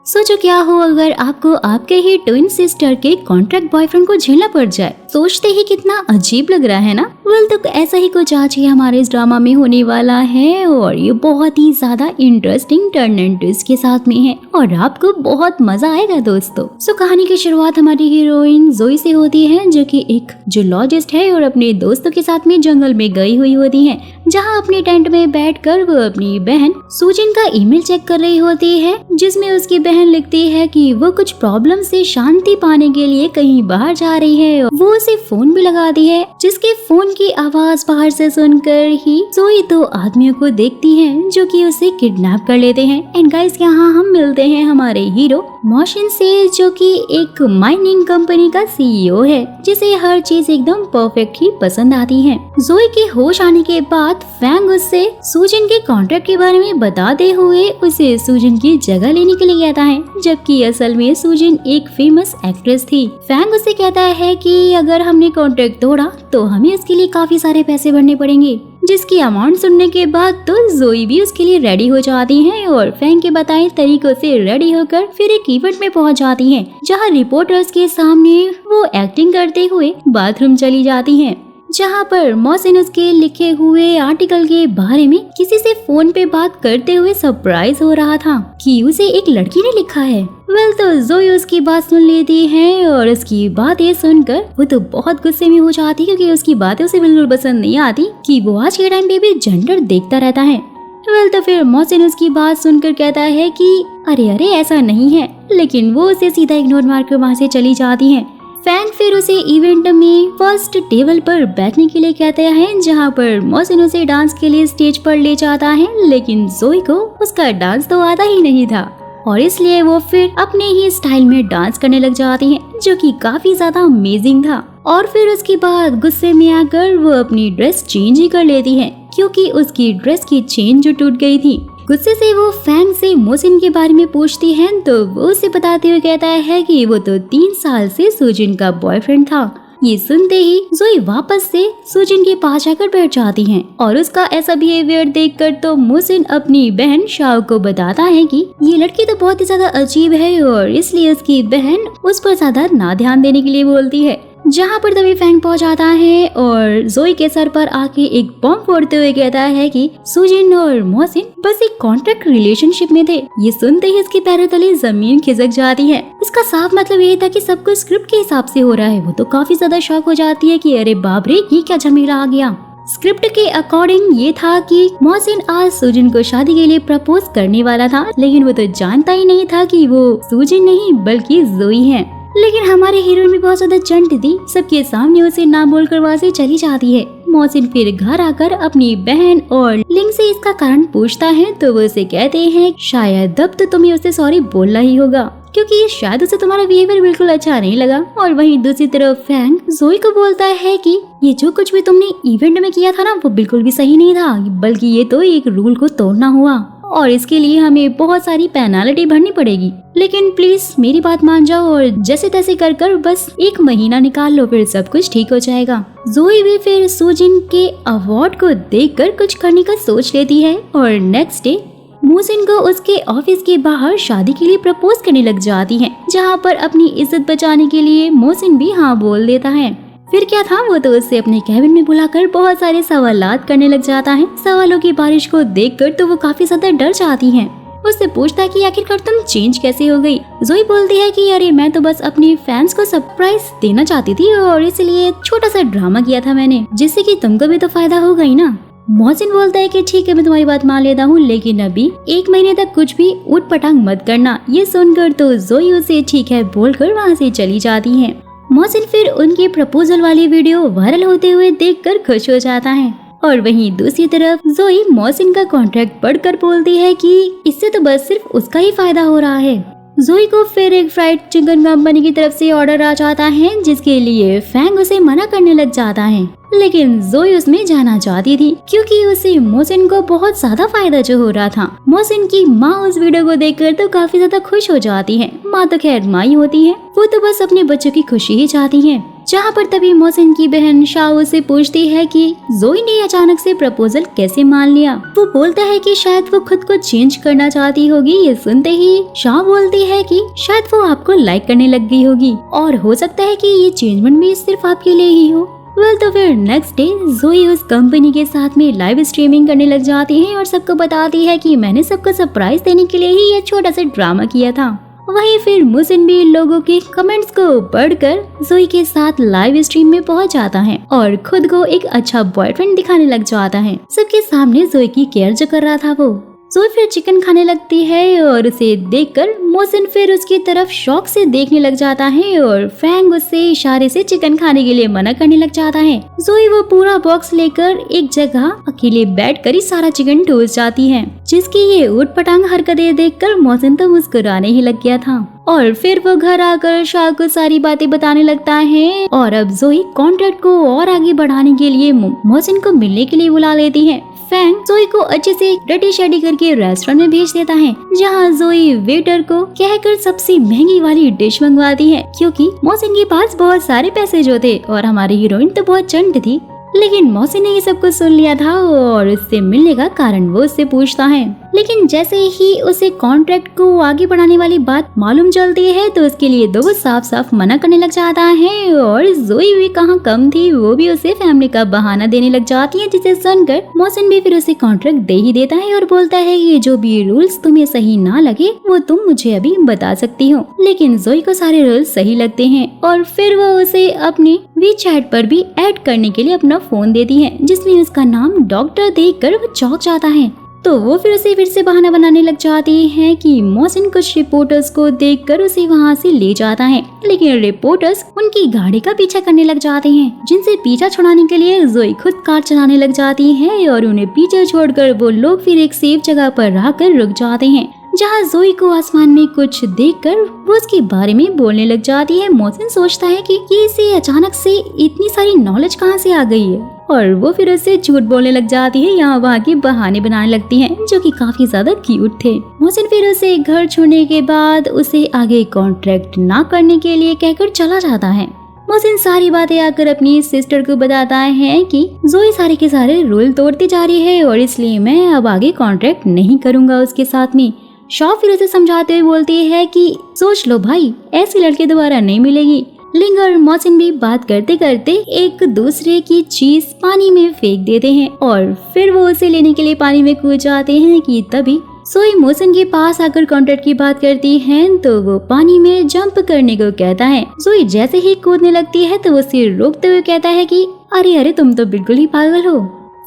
सोचो क्या हो अगर आपको आपके ही ट्विन सिस्टर के कॉन्ट्रैक्ट बॉयफ्रेंड को झेलना पड़ जाए। सोचते ही कितना अजीब लग रहा है ना। वेल तो ऐसा ही कुछ आज ही हमारे इस ड्रामा में होने वाला है और ये बहुत ही ज्यादा इंटरेस्टिंग टर्न एंड ट्विस्ट के साथ में है और आपको बहुत मजा आएगा दोस्तों। सो कहानी की शुरुआत हमारी हीरोइन जोई से होती है जो कि एक जूलॉजिस्ट है और अपने दोस्तों के साथ में जंगल में गई हुई होती है, जहाँ अपने टेंट में बैठकर वो अपनी बहन सुजिन का ईमेल चेक कर रही होती है, जिसमें उसकी बहन लिखती है कि वो कुछ प्रॉब्लम से शांति पाने के लिए कहीं बाहर जा रही है। वो उसे फोन भी लगाती है, जिसके फोन की आवाज बाहर से सुनकर ही जोई दो आदमियों को देखती है जो कि उसे किडनैप कर लेते हैं। एंड गाइस यहाँ हम मिलते हैं हमारे हीरो मोशिन से, जो कि एक माइनिंग कंपनी का सीईओ है, जिसे हर चीज एकदम परफेक्ट ही पसंद आती है। जोई के होश आने के बाद फैंग उससे सुजिन के कॉन्ट्रैक्ट के बारे में बताते हुए उसे सुजिन की जगह लेने के लिए कहता है, जबकि असल में सुजिन एक फेमस एक्ट्रेस थी। फैंग उससे कहता है कि अगर हमने कॉन्ट्रैक्ट तोड़ा तो हमें इसके लिए काफी सारे पैसे भरने पड़ेंगे, जिसकी अमाउंट सुनने के बाद तो जोई भी उसके लिए रेडी हो जाती है और फैंग के बताए तरीकों से रेडी होकर फिर एक इवेंट में पहुंच जाती है, जहां रिपोर्टर्स के सामने वो एक्टिंग करते हुए बाथरूम चली जाती है, जहां पर मोहसिन उसके लिखे हुए आर्टिकल के बारे में किसी से फोन पे बात करते हुए सरप्राइज हो रहा था कि उसे एक लड़की ने लिखा है। वेल तो जोई उसकी बात सुन लेती है और उसकी बातें सुनकर वो तो बहुत गुस्से में हो जाती है, क्योंकि उसकी बातें उसे बिल्कुल पसंद नहीं आती कि वो आज के टाइम पे भी जेंडर देखता रहता है। वेल तो फिर मोहसिन उसकी बात सुनकर कहता है कि अरे अरे ऐसा नहीं है, लेकिन वो उसे सीधा इग्नोर मारकर वहाँ से चली जाती है। फैंग फिर उसे इवेंट में फर्स्ट टेबल पर बैठने के लिए कहते हैं, जहाँ पर मोहसिन उसे डांस के लिए स्टेज पर ले जाता है, लेकिन जोई को उसका डांस तो आता ही नहीं था और इसलिए वो फिर अपने ही स्टाइल में डांस करने लग जाती है, जो कि काफी ज्यादा अमेजिंग था। और फिर उसके बाद गुस्से में आकर वो अपनी ड्रेस चेंज ही कर लेती है, क्योंकि उसकी ड्रेस की चेन जो टूट गई थी। गुस्से से वो फैंग से मोहसिन के बारे में पूछती है, तो वो उसे बताते हुए कहता है कि वो तो 3 साल से सुजिन का बॉयफ्रेंड था। ये सुनते ही जोई वापस से सुजिन के पास जाकर बैठ जाती है और उसका ऐसा बिहेवियर देखकर तो मोहसिन अपनी बहन शाओ को बताता है कि ये लड़की तो बहुत ही ज्यादा अजीब है और इसलिए उसकी बहन उस पर ज्यादा ना ध्यान देने के लिए बोलती है। जहाँ पर तभी फैंग पहुंच जाता है और जोई के सर पर आके एक बॉम्ब फोड़ते हुए कहता है कि सुजिन और मोहसिन बस एक कॉन्ट्रैक्ट रिलेशनशिप में थे। ये सुनते ही इसके पैरों तले जमीन खिसक जाती है। इसका साफ मतलब ये था कि सब कुछ स्क्रिप्ट के हिसाब से हो रहा है। वो तो काफी ज्यादा शॉक हो जाती है कि अरे बाप रे, ये क्या झमेला आ गया। स्क्रिप्ट के अकॉर्डिंग ये था कि मोहसिन आज सुजिन को शादी के लिए प्रपोज करने वाला था, लेकिन वो तो जानता ही नहीं था कि वो सुजिन नहीं बल्कि जोई है। लेकिन हमारे हीरोइन भी बहुत ज्यादा चंट थी, सबके सामने उसे ना बोलकर वहाँ से चली जाती है। मोहसिन फिर घर आकर अपनी बहन और लिंग से इसका कारण पूछता है, तो वो उसे कहते हैं शायद अब तो तुम्हें उसे सॉरी बोलना ही होगा, क्योंकि शायद उसे तुम्हारा बिहेवियर बिल्कुल अच्छा नहीं लगा। और वहीं दूसरी तरफ फैंग जोई को बोलता है कि ये जो कुछ भी तुमने इवेंट में किया था ना, वो बिल्कुल भी सही नहीं था, बल्कि ये तो एक रूल को तोड़ना हुआ और इसके लिए हमें बहुत सारी पेनाल्टी भरनी पड़ेगी। लेकिन प्लीज मेरी बात मान जाओ और जैसे तैसे कर कर बस 1 महीना निकाल लो, फिर सब कुछ ठीक हो जाएगा। जोई भी फिर सुजिन के अवार्ड को देखकर कुछ करने का सोच लेती है और नेक्स्ट डे मोहसिन को उसके ऑफिस के बाहर शादी के लिए प्रपोज करने लग जाती है, जहाँ पर अपनी इज्जत बचाने के लिए मोहसिन भी हाँ बोल देता है। फिर क्या था, वो तो उससे अपने कैबिन में बुलाकर बहुत सारे सवालात करने लग जाता है। सवालों की बारिश को देखकर तो वो काफी ज्यादा डर जाती है। उससे पूछता है कि आखिरकार तुम चेंज कैसे हो गई। जोई बोलती है कि अरे मैं तो बस अपने फैंस को सरप्राइज देना चाहती थी और इसलिए छोटा सा ड्रामा किया था मैंने, जिससे कि तुमको भी तो फायदा होगा ही ना। मोहसिन बोलता है कि ठीक है, मैं तुम्हारी बात मान लेता हूँ, लेकिन अभी 1 महीने तक कुछ भी ऊट पटांग मत करना। ये सुनकर तो जोई उसे ठीक है बोलकर वहाँ से चली जाती है। मोहसिन फिर उनके प्रपोजल वाली वीडियो वायरल होते हुए देखकर खुश हो जाता है और वहीं दूसरी तरफ जोई मोहसिन का कॉन्ट्रैक्ट पढ़कर बोलती है कि इससे तो बस सिर्फ उसका ही फायदा हो रहा है। जोई को फिर एक फ्राइड चिकन कंपनी की तरफ से ऑर्डर आ जाता है, जिसके लिए फैंग उसे मना करने लग जाता है, लेकिन जोई उसमें जाना चाहती थी क्योंकि उसे मोहसिन को बहुत ज्यादा फायदा जो हो रहा था। मोहसिन की माँ उस वीडियो को देखकर तो काफी ज्यादा खुश हो जाती है। माँ तो खैर माँ ही होती है, वो तो बस अपने बच्चों की खुशी ही चाहती है। जहाँ पर तभी मोहसिन की बहन शाओ से पूछती है कि जोई ने अचानक से प्रपोजल कैसे मान लिया। वो बोलता है कि शायद वो खुद को चेंज करना चाहती होगी। ये सुनते ही शाओ बोलती है कि शायद वो आपको लाइक करने लग गई होगी और हो सकता है कि ये चेंजमेंट भी सिर्फ आपके लिए ही हो। तो फिर नेक्स्ट डे जोई उस कंपनी के साथ में लाइव स्ट्रीमिंग करने लग जाती है और सबको बताती है कि मैंने सबको सरप्राइज देने के लिए ही ये छोटा सा ड्रामा किया था। वहीं फिर मोहसिन भी लोगों के कमेंट्स को पढ़कर जोई के साथ लाइव स्ट्रीम में पहुंच जाता है और खुद को एक अच्छा बॉयफ्रेंड दिखाने लग जाता है। सबके सामने जोई की केयर जो कर रहा था वो। जोई फिर चिकन खाने लगती है और उसे देखकर मोहसिन फिर उसकी तरफ शौक से देखने लग जाता है और फैंग उससे इशारे से चिकन खाने के लिए मना करने लग जाता है। जोई वो पूरा बॉक्स लेकर एक जगह अकेले बैठकर ही सारा चिकन ठूस जाती है, जिसकी ये ऊटपटांग हरकतें देखकर मोहसिन तो मुस्कुराने ही लग गया था। और फिर वो घर आकर शाह को सारी बातें बताने लगता है और अब जोई कॉन्ट्रैक्ट को और आगे बढ़ाने के लिए मोहसिन को मिलने के लिए बुला लेती है। फैंग जोई को अच्छे से रेडी शेडी करके रेस्टोरेंट में भेज देता है, जहाँ जोई वेटर को कहकर सबसे महंगी वाली डिश मंगवाती है, क्योंकि मोहसिन के पास बहुत सारे पैसे जो थे और हमारी हीरोइन तो बहुत चंट थी। लेकिन मोहसिन ने ये सब कुछ सुन लिया था और उससे मिलने का कारण वो उससे पूछता है। लेकिन जैसे ही उसे कॉन्ट्रैक्ट को आगे बढ़ाने वाली बात मालूम चलती है तो उसके लिए दो साफ साफ मना करने लग जाता है और जोई भी कहाँ कम थी, वो भी उसे फैमिली का बहाना देने लग जाती है, जिसे सुनकर मोहसिन भी फिर उसे कॉन्ट्रैक्ट दे ही देता है और बोलता है कि जो भी रूल्स तुम्हें सही ना लगे वो तुम मुझे अभी बता सकती हो। लेकिन जोई को सारे रूल्स सही लगते हैं और फिर वो उसे अपने वीचैट पर भी ऐड करने के लिए अपना फोन देती है, जिसमें उसका नाम डॉक्टर देखकर वो चौंक जाता है। तो वो फिर से बहाना बनाने लग जाती है कि मोहसिन कुछ रिपोर्टर्स को देखकर उसे वहाँ से ले जाता है, लेकिन रिपोर्टर्स उनकी गाड़ी का पीछा करने लग जाते हैं, जिनसे पीछा छुड़ाने के लिए जोई खुद कार चलाने लग जाती है और उन्हें पीछे छोड़कर वो लोग फिर एक सेफ जगह पर आकर रुक जाते हैं, जहाँ जोई को आसमान में कुछ देखकर वो उसके बारे में बोलने लग जाती है। मोहसिन सोचता है कि ये इसे अचानक से इतनी सारी नॉलेज कहाँ से आ गई है और वो फिर उससे झूठ बोलने लग जाती है, यहाँ वहाँ के बहाने बनाने लगती है, जो कि काफी ज्यादा क्यूट थे। मोहसिन फिर उसे घर छोड़ने के बाद उसे आगे कॉन्ट्रैक्ट ना करने के लिए कहकर चला जाता है। मोहसिन सारी बातें आकर अपनी सिस्टर को बताता है कि जोई सारे के सारे रूल तोड़ती जा रही है और इसलिए मैं अब आगे कॉन्ट्रैक्ट नहीं करूँगा उसके साथ में। शॉ फिर उसे समझाते हुए बोलती है कि सोच लो भाई, ऐसी लड़की दोबारा नहीं मिलेगी। लिंग और मोहसिन भी बात करते करते एक दूसरे की चीज पानी में फेंक देते हैं और फिर वो उसे लेने के लिए पानी में कूद जाते हैं कि तभी जोई मोहसिन के पास आकर कॉन्ट्रैक्ट की बात करती है तो वो पानी में जंप करने को कहता है। जोई जैसे ही कूदने लगती है तो वो उसे रोकते हुए कहता है कि अरे अरे तुम तो बिल्कुल ही पागल हो।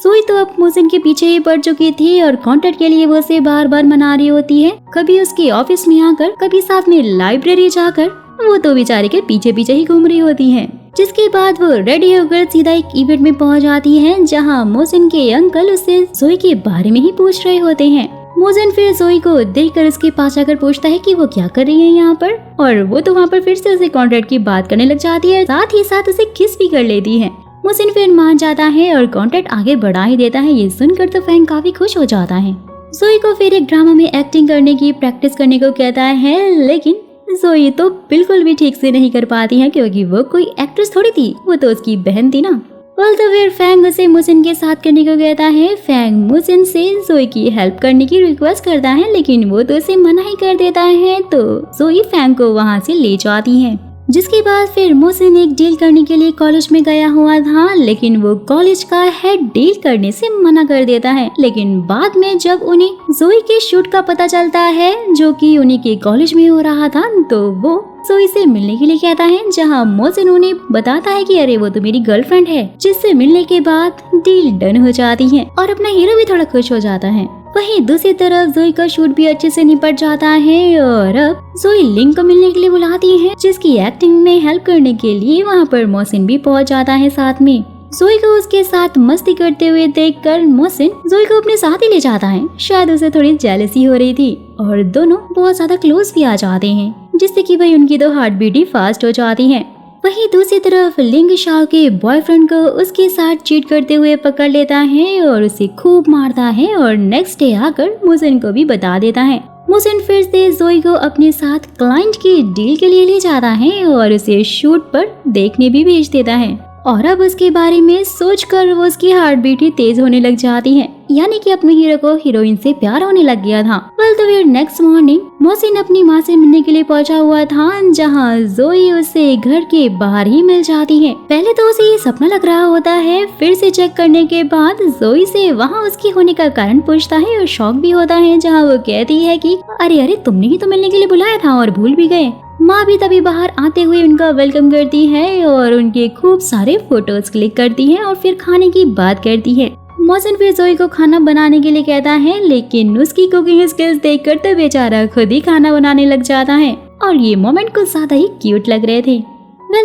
जोई तो अब मोहसिन के पीछे ही पड़ चुकी थी और कॉन्ट्रैक्ट के लिए वो उसे बार बार मना रही होती है, कभी उसके ऑफिस में आकर, कभी साथ में लाइब्रेरी जाकर। वो तो बेचारे के पीछे पीछे ही घूम रही होती है। जिसके बाद वो रेडी होकर सीधा एक इवेंट में पहुंच जाती है, जहां मोहसिन के अंकल उससे जोई के बारे में ही पूछ रहे होते हैं। मोहसिन फिर जोई को देखकर उसके पास आकर पूछता है कि वो क्या कर रही है यहाँ पर, और वो तो वहाँ पर फिर से उसे कॉन्ट्रैक्ट की बात करने लग जाती है, साथ ही साथ उसे किस भी कर लेती है। मोहसिन फिर मान जाता है और कॉन्ट्रैक्ट आगे बढ़ा ही देता है। ये सुनकर तो फैंग काफी खुश हो जाता है। जोई को फिर एक ड्रामा में एक्टिंग करने की प्रैक्टिस करने को कहता है, लेकिन जोई तो बिल्कुल भी ठीक से नहीं कर पाती है, क्योंकि वो कोई एक्ट्रेस थोड़ी थी, वो तो उसकी बहन थी ना। तो फिर फैंग उसे मोहसिन के साथ करने को कहता है। फैंग मोहसिन से जोई की हेल्प करने की रिक्वेस्ट करता है, लेकिन वो तो उसे मना ही कर देता है। तो जोई फैंग को वहाँ से ले जाती है। जिसके बाद फिर मोहसिन एक डील करने के लिए कॉलेज में गया हुआ था, लेकिन वो कॉलेज का हेड डील करने से मना कर देता है। लेकिन बाद में जब उन्हें जोई के शूट का पता चलता है, जो कि उन्हीं के कॉलेज में हो रहा था, तो वो जोई से मिलने के लिए कहता है, जहां मोहसिन उन्हें बताता है कि अरे वो तो मेरी गर्लफ्रेंड है, जिससे मिलने के बाद डील डन हो जाती है और अपना हीरो भी थोड़ा खुश हो जाता है। वहीं दूसरी तरफ जोई का शूट भी अच्छे से निपट जाता है और अब जोई लिंग को मिलने के लिए बुलाती है, जिसकी एक्टिंग में हेल्प करने के लिए वहाँ पर मोहसिन भी पहुँच जाता है साथ में। जोई को उसके साथ मस्ती करते हुए देखकर मोहसिन जोई को अपने साथ ही ले जाता है। शायद उसे थोड़ी जेलसी हो रही थी और दोनों बहुत ज्यादा क्लोज भी आ जाते हैं, जिससे कि भाई उनकी तो हार्ट बीट ही फास्ट हो जाती है। वहीं दूसरी तरफ लिंग शाओ के बॉयफ्रेंड को उसके साथ चीट करते हुए पकड़ लेता है और उसे खूब मारता है और नेक्स्ट डे आकर मोहसिन को भी बता देता है। मोहसिन फिर से जोई को अपने साथ क्लाइंट की डील के लिए ले जाता है और उसे शूट पर देखने भी भेज देता है। और अब उसके बारे में सोचकर वो उसकी हार्ट बीट ही तेज होने लग जाती है, यानी कि अपने हीरो को हीरोइन से प्यार होने लग गया था। तो फिर नेक्स्ट मॉर्निंग मोहसिन अपनी माँ से मिलने के लिए पहुंचा हुआ था, जहाँ जोई उसे घर के बाहर ही मिल जाती है। पहले तो उसे ये सपना लग रहा होता है, फिर से चेक करने के बाद जोई से वहाँ उसकी होने का कारण पूछता है और शॉक भी होता है, जहाँ वो कहती है कि अरे अरे तुमने ही तो मिलने के लिए बुलाया था और भूल भी गए। माँ भी तभी बाहर आते हुए उनका वेलकम करती है और उनके खूब सारे फोटोज क्लिक करती है और फिर खाने की बात करती है। मोहसिन फिर जोई को खाना बनाने के लिए कहता है, लेकिन उसकी कुकिंग स्किल्स देखकर तो बेचारा खुद ही खाना बनाने लग जाता है और ये मोमेंट कुछ ज्यादा ही क्यूट लग रहे थे।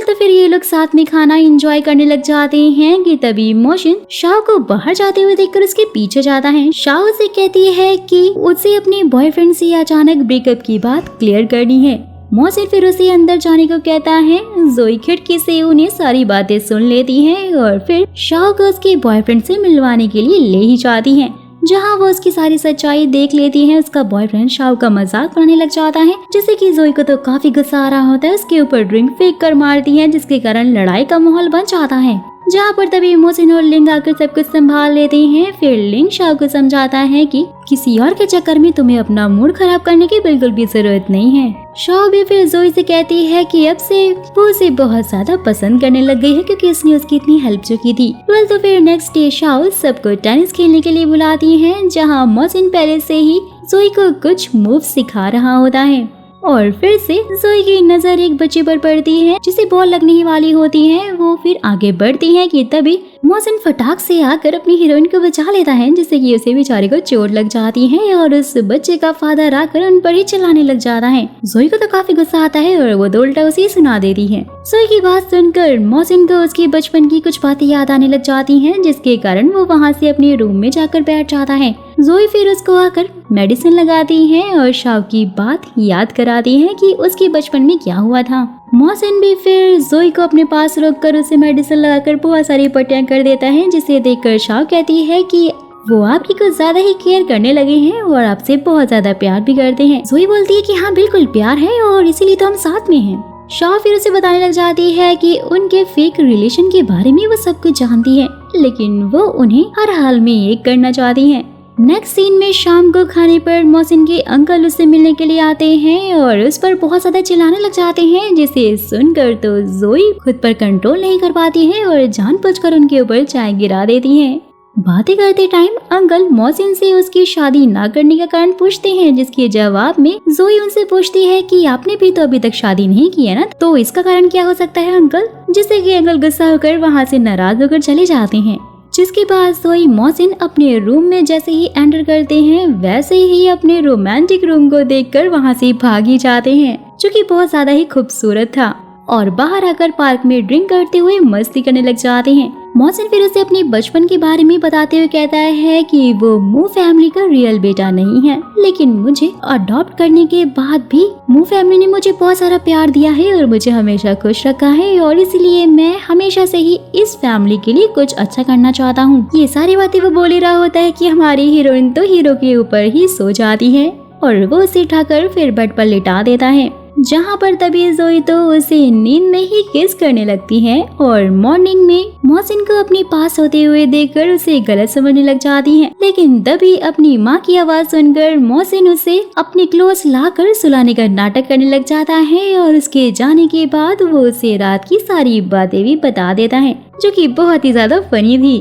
तो फिर ये लोग साथ में खाना एंजॉय करने लग जाते हैं कि तभी मोहसिन शाओ को बाहर जाते हुए देखकर उसके पीछे जाता है। शाओ से कहती है कि उसे अपने बॉयफ्रेंड से अचानक ब्रेकअप की बात क्लियर करनी है। मोहसिन फिर उसे अंदर जाने को कहता है। जोई खिड़की से उन्हें सारी बातें सुन लेती है और फिर शाओ को उसके बॉयफ्रेंड से मिलवाने के लिए ले ही जाती है, जहाँ वो उसकी सारी सच्चाई देख लेती है। उसका बॉयफ्रेंड शाओ का मजाक बनाने लग जाता है, जिससे कि जोई को तो काफी गुस्सा आ रहा होता है। उसके ऊपर ड्रिंक फेंक कर मारती है, जिसके कारण लड़ाई का माहौल बन जाता है, जहाँ पर तभी मोहसिन और लिंग आकर सब कुछ संभाल लेते हैं। फिर लिंग शाओ को समझाता है कि किसी और के चक्कर में तुम्हें अपना मूड खराब करने की बिल्कुल भी जरूरत नहीं है। शाओ भी फिर जोई से कहती है कि अब से वो उसे बहुत ज्यादा पसंद करने लग गई है, क्योंकि उसने उसकी इतनी हेल्प जो की थी। तो फिर नेक्स्ट डे शाओ सबको टेनिस खेलने के लिए बुलाती है, जहाँ मोहसिन पहले से ही जोई को कुछ मूव सिखा रहा होता है। और फिर से जोई की नजर एक बच्चे पर पड़ती है, जिसे बॉल लगने ही वाली होती है। वो फिर आगे बढ़ती है कि तभी मोहसिन फटाक से आकर अपनी हीरोइन को बचा लेता है, जिससे कि उसे बेचारे को चोट लग जाती है और उस बच्चे का फादर आकर उन पर ही चिल्लाने लग जाता है। जोई को तो काफी गुस्सा आता है और वो तो उल्टा उसे सुना देती है। जोई की बात सुनकर मोहसिन को उसके बचपन की कुछ बातें याद आने लग जाती हैं, जिसके कारण वो वहाँ से अपने रूम में जाकर बैठ जाता है। जोई फिर उसको आकर मेडिसिन लगाती है और शाओ की बात याद कराती है कि उसके बचपन में क्या हुआ था। मोहसिन भी फिर जोई को अपने पास रोककर उसे मेडिसिन लगाकर बहुत सारी पट्टियां कर देता है, जिसे देखकर शाओ कहती है कि वो आपकी कुछ ज्यादा ही केयर करने लगे हैं और आपसे बहुत ज्यादा प्यार भी करते हैं। जोई बोलती है कि हाँ बिल्कुल प्यार है और इसीलिए तो हम साथ में हैं। शाओ फिर उसे बताने लग जाती है कि उनके फेक रिलेशन के बारे में वो सब कुछ जानती है, लेकिन वो उन्हें हर हाल में एक करना चाहती है। नेक्स्ट सीन में शाम को खाने पर मोहसिन के अंकल उससे मिलने के लिए आते हैं और उस पर बहुत ज्यादा चिल्लाने लग जाते हैं, जिसे सुनकर तो जोई खुद पर कंट्रोल नहीं कर पाती है और जानबूझकर उनके ऊपर चाय गिरा देती है। बातें करते टाइम अंकल मोहसिन से उसकी शादी ना करने का कारण पूछते हैं, जिसके जवाब में जोई उनसे पूछती है कि आपने भी तो अभी तक शादी नहीं की है ना, तो इसका कारण क्या हो सकता है अंकल, जिससे कि अंकल गुस्सा होकर वहाँ से नाराज होकर चले जाते हैं। जिसके बाद जोई मोहसिन अपने रूम में जैसे ही एंटर करते हैं, वैसे ही अपने रोमांटिक रूम को देखकर वहाँ से भाग ही जाते हैं, जो कि बहुत ज्यादा ही खूबसूरत था। और बाहर आकर पार्क में ड्रिंक करते हुए मस्ती करने लग जाते हैं। मोहसिन फिर उसे अपने बचपन के बारे में बताते हुए कहता है कि वो मू फैमिली का रियल बेटा नहीं है, लेकिन मुझे अडॉप्ट करने के बाद भी मू फैमिली ने मुझे बहुत सारा प्यार दिया है और मुझे हमेशा खुश रखा है, और इसलिए मैं हमेशा से ही इस फैमिली के लिए कुछ अच्छा करना चाहता हूँ। ये सारी बातें वो बोल ही रहा होता है कि हमारी हीरोइन तो हीरो के ऊपर ही सो जाती है और वो उसे उठाकर फिर बेड पर लिटा देता है, जहाँ पर तभी जोई तो उसे नींद में ही किस करने लगती है। और मॉर्निंग में मोहसिन को अपने पास होते हुए देखकर उसे गलत समझने लग जाती है, लेकिन तभी अपनी माँ की आवाज सुनकर मोहसिन उसे अपने क्लोज लाकर सुलाने का नाटक करने लग जाता है और उसके जाने के बाद वो उसे रात की सारी बातें भी बता देता है, जो कि बहुत ही ज्यादा फनी थी।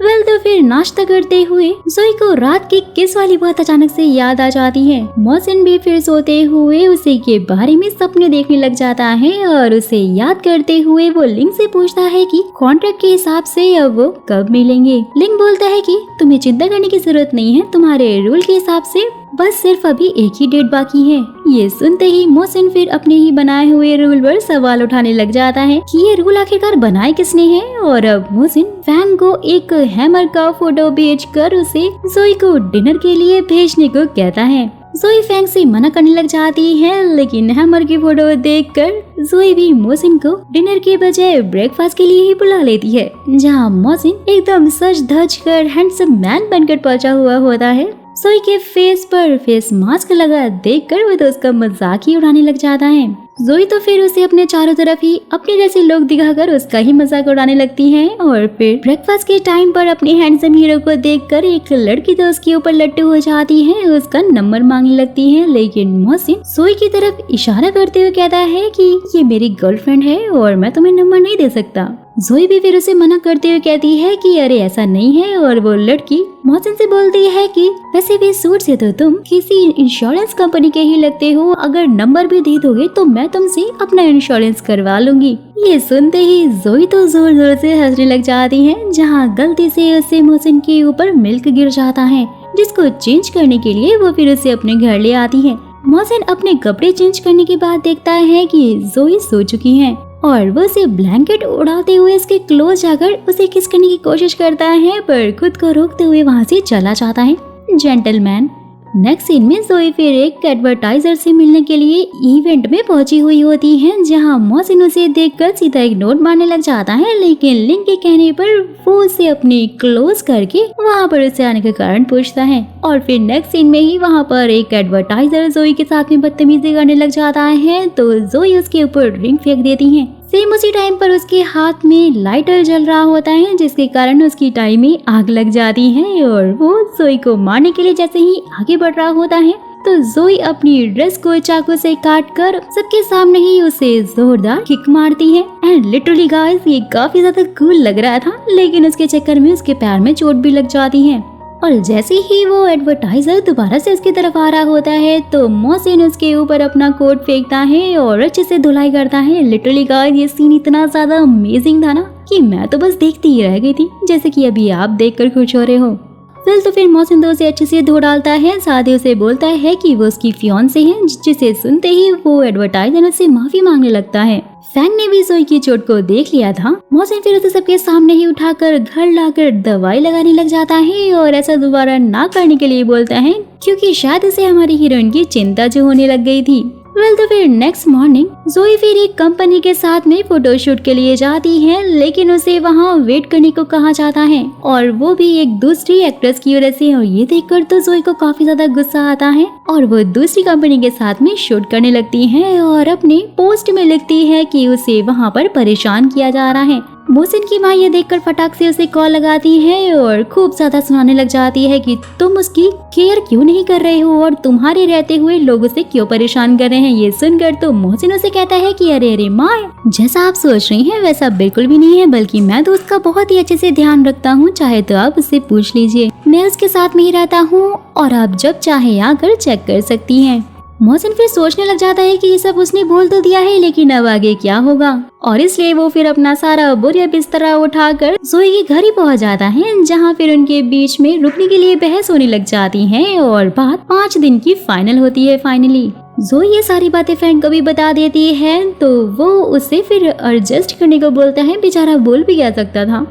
तो फिर नाश्ता करते हुए जोई को रात की किस वाली बात अचानक से याद आ जाती है। मोहसिन भी फिर सोते हुए उसी के बारे में सपने देखने लग जाता है और उसे याद करते हुए वो लिंग से पूछता है कि कॉन्ट्रैक्ट के हिसाब से अब वो कब मिलेंगे। लिंग बोलता है कि तुम्हें चिंता करने की जरूरत नहीं है, तुम्हारे रूल के हिसाब से बस सिर्फ अभी एक ही डेट बाकी है। ये सुनते ही मोहसिन फिर अपने ही बनाए हुए रूल पर सवाल उठाने लग जाता है कि ये रूल आखिरकार बनाए किसने है। और अब मोहसिन फैंग को एक हैमर का फोटो भेजकर उसे जोई को डिनर के लिए भेजने को कहता है। जोई फैंग से मना करने लग जाती है, लेकिन हैमर की फोटो देखकर जोई भी मोहसिन को डिनर के बजाय ब्रेकफास्ट के लिए ही बुला लेती है, जहाँ मोहसिन एकदम सज धज कर हैंडसम मैन बनकर पहुंचा हुआ होता है। जोई के फेस पर फेस मास्क लगा देखकर वो तो उसका मजाक ही उड़ाने लग जाता है। जोई तो फिर उसे अपने चारों तरफ ही अपने जैसे लोग दिखाकर उसका ही मजाक उड़ाने लगती है और फिर ब्रेकफास्ट के टाइम पर अपने हैंडसम हीरो को देखकर एक लड़की तो उसके ऊपर लट्टू हो जाती है, उसका नंबर मांगने लगती है। लेकिन मोहसिन जोई की तरफ इशारा करते हुए कहता है कि ये मेरी गर्लफ्रेंड है और मैं तुम्हें नंबर नहीं दे सकता। जोई भी फिर उसे मना करते हुए कहती है कि अरे ऐसा नहीं है, और वो लड़की मोहसिन से बोलती है कि वैसे भी सूट से तो तुम किसी इंश्योरेंस कंपनी के ही लगते हो, अगर नंबर भी दे दोगे तो मैं तुमसे अपना इंश्योरेंस करवा लूंगी। ये सुनते ही जोई तो जोर जोर से हंसने लग जाती है, जहाँ गलती से उसे मोहसिन के ऊपर मिल्क गिर जाता है, जिसको चेंज करने के लिए वो फिर उसे अपने घर ले आती है। मोहसिन अपने कपड़े चेंज करने के बाद देखता है कि जोई सो चुकी है और वो उसे ब्लैंकेट उड़ाते हुए उसके क्लोज जाकर उसे किस करने की कोशिश करता है, पर खुद को रोकते हुए वहाँ से चला जाता है। जेंटलमैन। नेक्स्ट सीन में जोई फिर एक एडवर्टाइजर से मिलने के लिए इवेंट में पहुंची हुई होती है, जहां मोहसिन उसे देखकर सीधा इग्नोर मारने लग जाता है, लेकिन लिंक के कहने पर वो उसे अपनी क्लोज करके वहां पर उसे आने का कारण पूछता है। और फिर नेक्स्ट सीन में ही वहां पर एक एडवर्टाइजर जोई के साथ में बदतमीजी करने लग जाता है, तो जोई उसके ऊपर रिंग फेंक देती है। सेम उसी टाइम पर उसके हाथ में लाइटर जल रहा होता है, जिसके कारण उसकी टाई में आग लग जाती है और वो जोई को मारने के लिए जैसे ही आगे बढ़ रहा होता है तो जोई अपनी ड्रेस को चाकू से काट कर सबके सामने ही उसे जोरदार किक मारती है। एंड लिटरली गाइस ये काफी ज्यादा कूल लग रहा था, लेकिन उसके चक्कर में उसके पैर में चोट भी लग जाती है। और जैसे ही वो एडवर्टाइजर दोबारा से उसकी तरफ आ रहा होता है तो मोहसिन उसके ऊपर अपना कोट फेंकता है और अच्छे से धुलाई करता है। लिटरली गाइस ये सीन इतना ज्यादा अमेजिंग था ना कि मैं तो बस देखती ही रह गई थी, जैसे कि अभी आप देखकर खुश हो रहे हो। तो फिर मोहसिन तो उसे अच्छे से धो डालता है, साथ ही उसे बोलता है कि वो उसकी फियांसे है, जिसे सुनते ही वो एडवर्टाइजर उससे माफी मांगने लगता है। फैंग ने भी जोई की चोट को देख लिया था। मोहसिन फिर उसे सबके सामने ही उठाकर घर लाकर दवाई लगाने लग जाता है और ऐसा दोबारा ना करने के लिए बोलता है, क्योंकि शायद उसे हमारी हीरोइन की चिंता जो होने लग गई थी। तो फिर नेक्स्ट मॉर्निंग जोई फिर एक कंपनी के साथ में फोटोशूट के लिए जाती है, लेकिन उसे वहाँ वेट करने को कहा जाता है और वो भी एक दूसरी एक्ट्रेस की वजह से। और ये देखकर तो जोई को काफी ज्यादा गुस्सा आता है और वो दूसरी कंपनी के साथ में शूट करने लगती है और अपने पोस्ट में लिखती है कि उसे वहाँ पर परेशान किया जा रहा है। मोहसिन की माँ ये देखकर फटाक से उसे कॉल लगाती है और खूब ज्यादा सुनाने लग जाती है कि तुम उसकी केयर क्यों नहीं कर रहे हो और तुम्हारे रहते हुए लोग उसे क्यों परेशान कर रहे हैं। ये सुनकर तो मोहसिन उसे कहता है कि अरे अरे माँ, जैसा आप सोच रही हैं वैसा बिल्कुल भी नहीं है, बल्कि मैं तो उसका बहुत ही अच्छे से ध्यान रखता हूँ, चाहे तो आप उससे पूछ लीजिए, मैं उसके साथ में ही रहता हूँ और आप जब चाहे आकर चेक कर सकती हैं। मोहसिन फिर सोचने लग जाता है कि ये सब उसने बोल तो दिया है, लेकिन अब आगे क्या होगा, और इसलिए वो फिर अपना सारा बोरिया बिस्तरा उठाकर जोई के घर ही पहुंच जाता है, जहां फिर उनके बीच में रुकने के लिए बहस होने लग जाती है और बात 5 दिन की फाइनल होती है। फाइनली जोई ये सारी बातें फ्रेंड को भी बता देती है, तो वो उससे फिर एडजस्ट करने को बोलता है, बेचारा बोल भी क्या सकता था।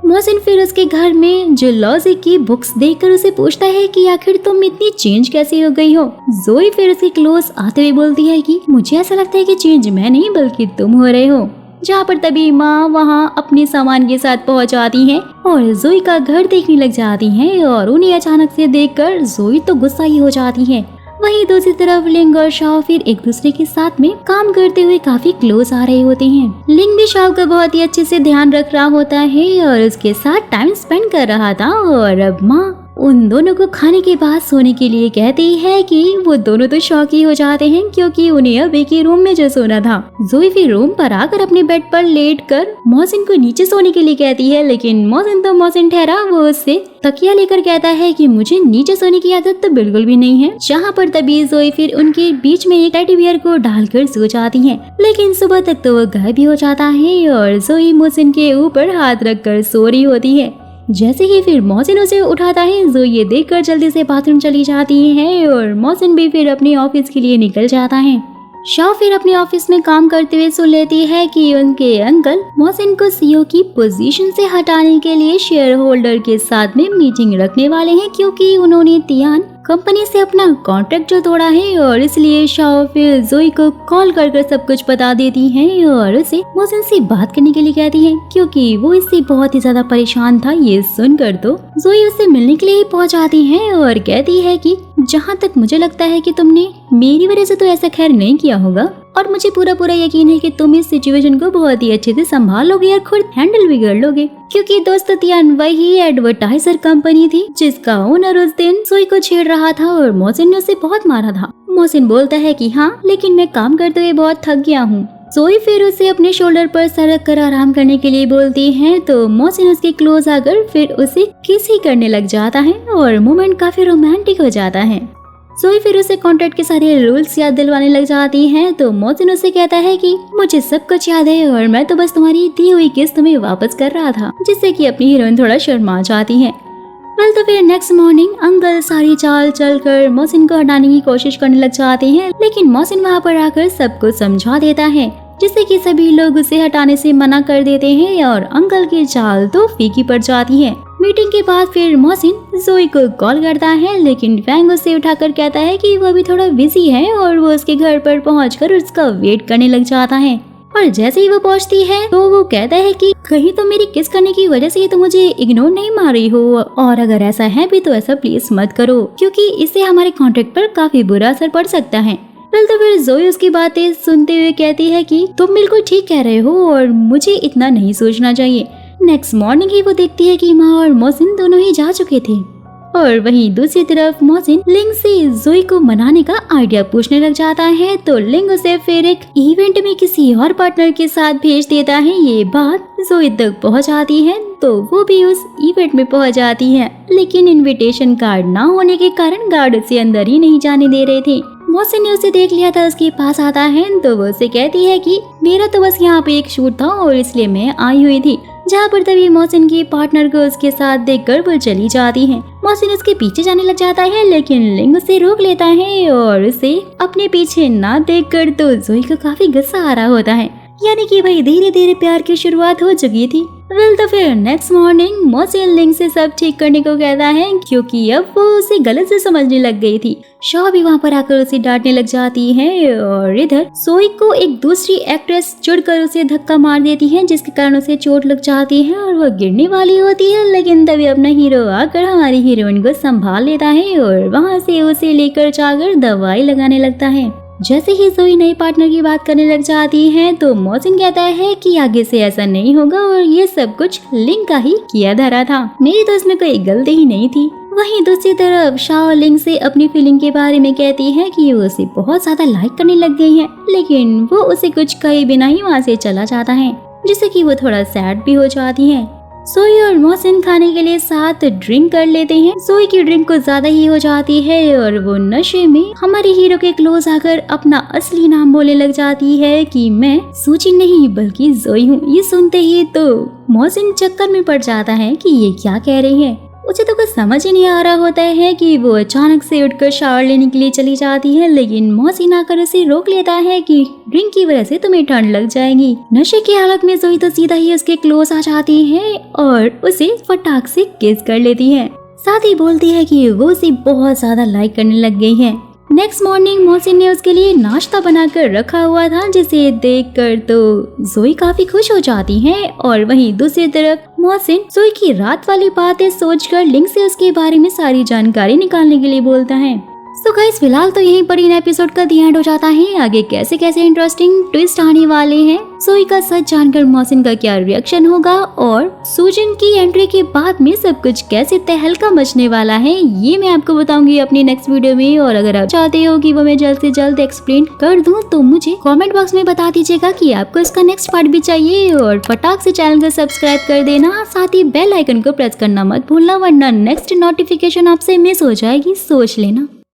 मोहसिन फिर उसके घर में जूलॉजी की बुक्स देखकर उसे पूछता है कि आखिर तुम इतनी चेंज कैसे हो गई हो। जोई फिर उसके क्लोज आते हुए बोलती है कि मुझे ऐसा लगता है कि चेंज मैं नहीं बल्कि तुम हो रहे हो। जहाँ पर तभी माँ वहाँ अपने सामान के साथ पहुँच आती है और जोई का घर देखने लग जाती है और उन्हें अचानक से देखकर जोई तो गुस्सा ही हो जाती है। वहीं दूसरी तरफ लिंग और शाओ फिर एक दूसरे के साथ में काम करते हुए काफी क्लोज आ रहे होते हैं। लिंग भी शाओ का बहुत ही अच्छे से ध्यान रख रहा होता है और उसके साथ टाइम स्पेंड कर रहा था, और अब माँ उन दोनों को खाने के बाद सोने के लिए कहती है कि वो दोनों तो शौकी हो जाते हैं, क्योंकि उन्हें अब एक ही रूम में जो सोना था। जोई फिर रूम पर आकर अपने बेड पर लेटकर मोहसिन को नीचे सोने के लिए कहती है, लेकिन मोहसिन ठहरा, वो उससे तकिया लेकर कहता है कि मुझे नीचे सोने की आदत तो बिल्कुल भी नहीं है। जहाँ पर तभी जोई फिर उनके बीच में एक टेडी बियर को डालकर सो जाती है, लेकिन सुबह तक तो वो गायब भी हो जाता है और जोई मोहसिन के ऊपर हाथ रखकर सो रही होती है। जैसे ही फिर मोहसिन उसे उठाता है, जोई ये देखकर जल्दी से बाथरूम चली जाती है और मोहसिन भी फिर अपने ऑफिस के लिए निकल जाता है। शाओ फिर अपने ऑफिस में काम करते हुए सुन लेती है कि उनके अंकल मोहसिन को सीईओ की पोजीशन से हटाने के लिए शेयर होल्डर के साथ में मीटिंग रखने वाले हैं, क्योंकि उन्होंने तियान कंपनी से अपना कॉन्ट्रैक्ट जो तोड़ा है और इसलिए शाओ फिर जोई को कॉल कर सब कुछ बता देती है और उसे मोहसिन से बात करने के लिए कहती है क्योंकि वो इससे बहुत ही ज्यादा परेशान था। ये सुनकर तो जोई उससे मिलने के लिए पहुंच जाती है और कहती है कि जहाँ तक मुझे लगता है कि तुमने मेरी वजह से तो ऐसा खैर नहीं किया होगा और मुझे पूरा यकीन है कि तुम इस सिचुएशन को बहुत ही अच्छे से संभाल लोगे और खुद हैंडल भी कर लोगे, क्योंकि दोस्तों तियान वही एडवर्टाइजर कंपनी थी जिसका ओनर उस दिन जोई को छेड़ रहा था और मोहसिन ने उसे बहुत मारा था। मोहसिन बोलता है कि हाँ, लेकिन मैं काम करते हुए बहुत थक गया हूँ। जोई फिर उसे अपने शोल्डर पर सर रख कर आराम करने के लिए बोलती है तो मोहसिन उसके क्लोज आकर फिर उसे किस ही करने लग जाता है और मोमेंट काफी रोमांटिक हो जाता है। जोई फिर उसे कॉन्ट्रैक्ट के सारे रूल्स याद दिलवाने लग जाती है तो मोहसिन उसे कहता है कि मुझे सब कुछ याद है और मैं तो बस तुम्हारी दी हुई किस्त तुम्हें वापस कर रहा था, जिससे कि अपनी हीरोइन थोड़ा शर्मा जाती है। वेल तो फिर नेक्स्ट मॉर्निंग अंकल सारी चाल चलकर मोहसिन को हटाने की कोशिश करने लग जाते हैं, लेकिन मोहसिन वहाँ पर आकर सबको समझा देता है, जिससे कि सभी लोग उसे हटाने से मना कर देते हैं और अंकल की चाल तो फीकी पड़ जाती है। मीटिंग के बाद फिर मोहसिन जोई को कॉल करता है, लेकिन फैंग उसे उठाकर कहता है कि वो अभी थोड़ा बिजी है और वो उसके घर पर पहुंचकर उसका वेट करने लग जाता है। और जैसे ही वो पहुंचती है तो वो कहता है कि कहीं तो मेरी किस करने की वजह से तो मुझे इग्नोर नहीं मार रही हो, और अगर ऐसा है भी तो ऐसा प्लीज मत करो, क्योंकि इससे हमारे कॉन्ट्रैक्ट पर काफी बुरा असर पड़ सकता है। तो फिर जोई उसकी बातें सुनते हुए कहती है कि तुम बिल्कुल ठीक कह रहे हो और मुझे इतना नहीं सोचना चाहिए। नेक्स्ट मॉर्निंग ही वो देखती है कि माँ और मोहसिन दोनों ही जा चुके थे और वहीं दूसरी तरफ मोहसिन लिंग से जोई को मनाने का आइडिया पूछने लग जाता है तो लिंग उसे फिर एक इवेंट में किसी और पार्टनर के साथ भेज देता है। ये बात जोई तक पहुंच जाती है तो वो भी उस इवेंट में पहुंच जाती है, लेकिन इनविटेशन कार्ड ना होने के कारण गार्ड उसे अंदर ही नहीं जाने दे रहे थे। मोहसिन ने उसे देख लिया था, उसके पास आता है तो वो उसे कहती है कि मेरा तो बस यहाँ पे एक शूट था और इसलिए मैं आई हुई थी, जहाँ पर तभी मोहसिन की पार्टनर को उसके साथ देखकर वो चली जाती है। मोहसिन उसके पीछे जाने लग जाता है, लेकिन लिंग उसे रोक लेता है और उसे अपने पीछे ना देखकर तो जोई को काफी गुस्सा आ रहा होता है, यानी कि भाई धीरे धीरे प्यार की शुरुआत हो चुकी थी। वेल तो फिर नेक्स्ट मॉर्निंग मोहसिन लिंग से सब ठीक करने को कहता है, क्योंकि अब वो उसे गलत से समझने लग गई थी। शॉ भी वहाँ पर आकर उसे डांटने लग जाती है और इधर जोई को एक दूसरी एक्ट्रेस चिढ़कर उसे धक्का मार देती है, जिसके कारण उसे चोट लग जाती है और वो गिरने वाली होती है, लेकिन तभी अपना हीरो आकर हमारी हीरोइन को संभाल लेता है और वहाँ से उसे लेकर जाकर दवाई लगाने लगता है। जैसे ही जोई नए पार्टनर की बात करने लग जाती है तो मोहसिन कहता है कि आगे से ऐसा नहीं होगा और ये सब कुछ लिंग का ही किया धरा था, मेरी तो इसमें कोई गलती ही नहीं थी। वहीं दूसरी तरफ शाओ लिंग से अपनी फीलिंग के बारे में कहती है कि वो उसे बहुत ज्यादा लाइक करने लग गई है, लेकिन वो उसे कुछ कहे बिना ही वहाँ से चला जाता है, जिससे कि वो थोड़ा सैड भी हो जाती है। जोई और मोहसिन खाने के लिए साथ ड्रिंक कर लेते हैं। जोई की ड्रिंक कुछ ज्यादा ही हो जाती है और वो नशे में हमारे हीरो के क्लोज आकर अपना असली नाम बोलने लग जाती है कि मैं सूची नहीं बल्कि जोई हूँ। ये सुनते ही तो मोहसिन चक्कर में पड़ जाता है कि ये क्या कह रही है। उसे तो कुछ समझ ही नहीं आ रहा होता है कि वो अचानक से उठकर शावर लेने के लिए चली जाती है, लेकिन मोहसिन आकर उसे रोक लेता है कि ड्रिंक की वजह से तुम्हें ठंड लग जाएगी। नशे की हालत में जोई तो सीधा ही उसके क्लोज आ जाती है और उसे फटाक से किस कर लेती है, साथ ही बोलती है कि वो उसे बहुत ज्यादा लाइक करने लग गई है। नेक्स्ट मॉर्निंग मोहसिन ने उसके लिए नाश्ता बनाकर रखा हुआ था, जिसे देखकर तो जोई काफी खुश हो जाती है और वहीं दूसरी तरफ मोहसिन जोई की रात वाली बातें सोचकर लिंग से उसके बारे में सारी जानकारी निकालने के लिए बोलता है। सो गाइस फिलहाल तो यहीं पर इन एपिसोड का दी एंड हो जाता है। आगे कैसे कैसे इंटरेस्टिंग ट्विस्ट आने वाले हैं, जोई का सच जानकर मोहसिन का क्या रिएक्शन होगा और सूजन की एंट्री के बाद में सब कुछ कैसे तहलका मचने वाला है, ये मैं आपको बताऊंगी अपनी नेक्स्ट वीडियो में। और अगर आप चाहते हो कि वो मैं जल्द से जल्द एक्सप्लेन कर दूं तो मुझे कमेंट बॉक्स में बता दीजिएगा कि आपको इसका नेक्स्ट पार्ट भी चाहिए, और फटाक से चैनल को सब्सक्राइब कर देना, साथ ही बेल आइकन को प्रेस करना मत भूलना, वरना नेक्स्ट नोटिफिकेशन आपसे मिस हो जाएगी, सोच लेना।